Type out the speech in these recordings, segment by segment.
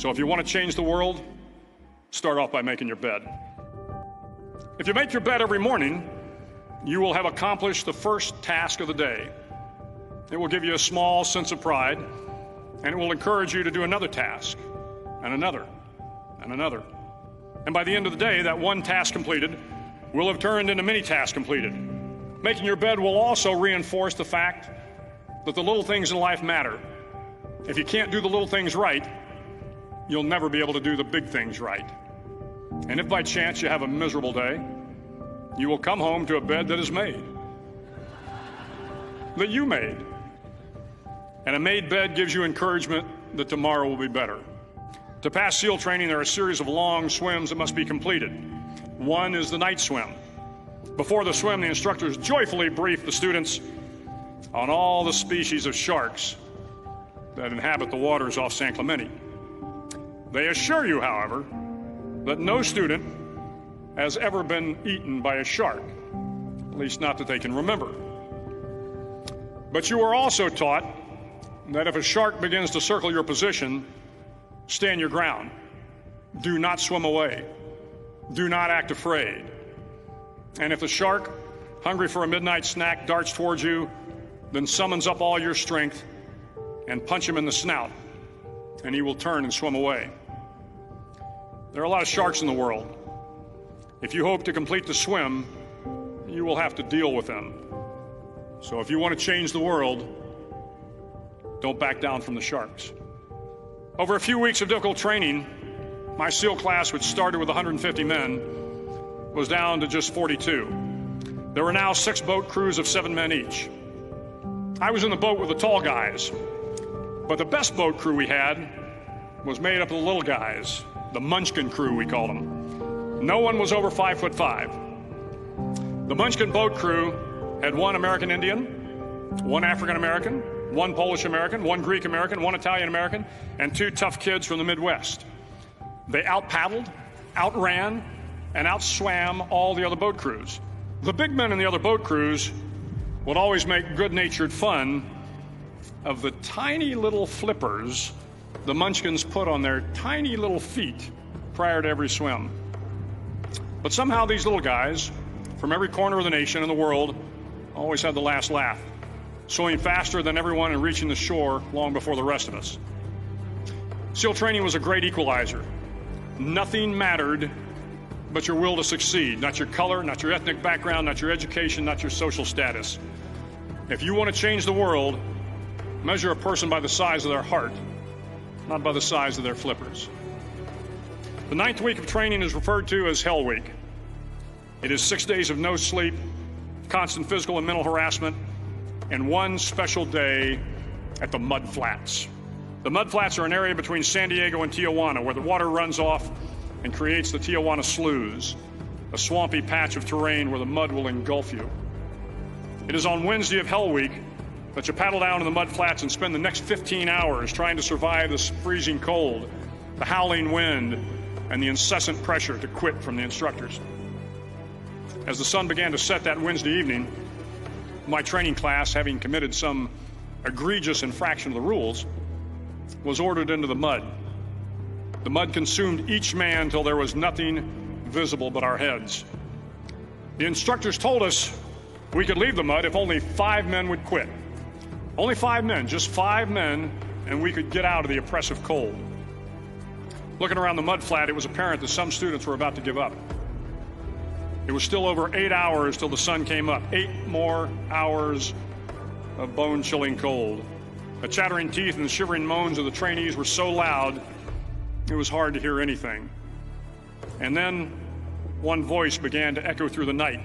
So if you want to change the world, start off by making your bed. If you make your bed every morning, you will have accomplished the first task of the day. It will give you a small sense of pride, and it will encourage you to do another task, and another, and another. And by the end of the day, that one task completed will have turned into many tasks completed. Making your bed will also reinforce the fact that the little things in life matter. If you can't do the little things right, you'll never be able to do the big things right. And if by chance you have a miserable day, you will come home to a bed that is made, that you made. And a made bed gives you encouragement that tomorrow will be better. To pass SEAL training, there are a series of long swims that must be completed. One is the night swim. Before the swim, the instructors joyfully brief the students on all the species of sharks that inhabit the waters off San Clemente. They assure you, however, that no student has ever been eaten by a shark, at least not that they can remember. But you are also taught that if a shark begins to circle your position, stand your ground. Do not swim away. Do not act afraid. And if the shark, hungry for a midnight snack, darts towards you, then summons up all your strength and punch him in the snout, and he will turn and swim away. There are a lot of sharks in the world. If you hope to complete the swim, you will have to deal with them. So if you want to change the world, don't back down from the sharks. Over a few weeks of difficult training, my SEAL class, which started with 150 men, was down to just 42. There were now 6 boat crews of 7 men each. I was in the boat with the tall guys, but the best boat crew we had was made up of the little guys, the Munchkin crew, we called them. No one was over 5'5". The Munchkin boat crew had 1 American Indian, 1 African American, 1 Polish American, 1 Greek American, 1 Italian American, and 2 tough kids from the Midwest. They out-paddled, outran, and outswam all the other boat crews. The big men in the other boat crews would always make good-natured fun of the tiny little flippers the Munchkins put on their tiny little feet prior to every swim. But somehow these little guys from every corner of the nation and the world always had the last laugh, swimming faster than everyone and reaching the shore long before the rest of us. SEAL training was a great equalizer. Nothing mattered but your will to succeed, not your color, not your ethnic background, not your education, not your social status. If you want to change the world, measure a person by the size of their heart, not by the size of their flippers. The 9th week of training is referred to as Hell Week. It is 6 days of no sleep, constant physical and mental harassment, and 1 special day at the Mud Flats. The Mud Flats are an area between San Diego and Tijuana where the water runs off and creates the Tijuana Sloughs, a swampy patch of terrain where the mud will engulf you. It is on Wednesday of Hell Week that you paddle down to the Mud Flats and spend the next 15 hours trying to survive the freezing cold, the howling wind, and the incessant pressure to quit from the instructors. As the sun began to set that Wednesday evening, my training class, having committed some egregious infraction of the rules, was ordered into the mud. The mud consumed each man till there was nothing visible but our heads. The instructors told us we could leave the mud if only 5 men would quit. Only 5 men, just 5 men, and we could get out of the oppressive cold. Looking around the mud flat, it was apparent that some students were about to give up. It was still over 8 hours till the sun came up. 8 more hours of bone-chilling cold. The chattering teeth and the shivering moans of the trainees were so loud, it was hard to hear anything. And then one voice began to echo through the night.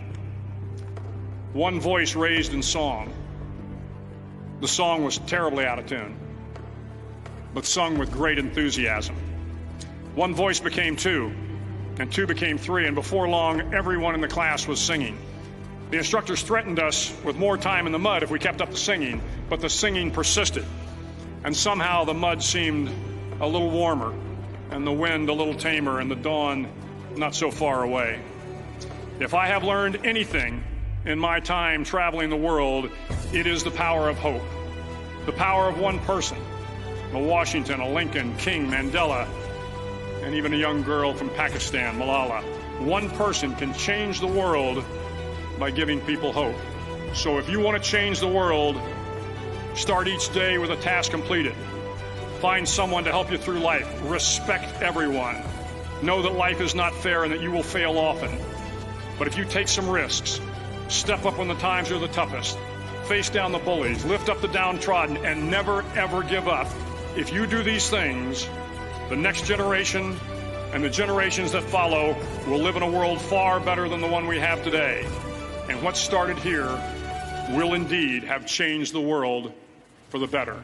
One voice raised in song. The song was terribly out of tune, but sung with great enthusiasm. One voice became 2, and 2 became 3, and before long, everyone in the class was singing. The instructors threatened us with more time in the mud if we kept up the singing, but the singing persisted. And somehow the mud seemed a little warmer, and the wind a little tamer, and the dawn not so far away. If I have learned anything in my time traveling the world, it is the power of hope. The power of one person, a Washington, a Lincoln, King, Mandela, and even a young girl from Pakistan, Malala. One person can change the world by giving people hope. So if you want to change the world, start each day with a task completed. Find someone to help you through life. Respect everyone. Know that life is not fair and that you will fail often. But if you take some risks, step up when the times are the toughest, face down the bullies, lift up the downtrodden, and never, ever give up. If you do these things, the next generation and the generations that follow will live in a world far better than the one we have today. And what started here will indeed have changed the world for the better.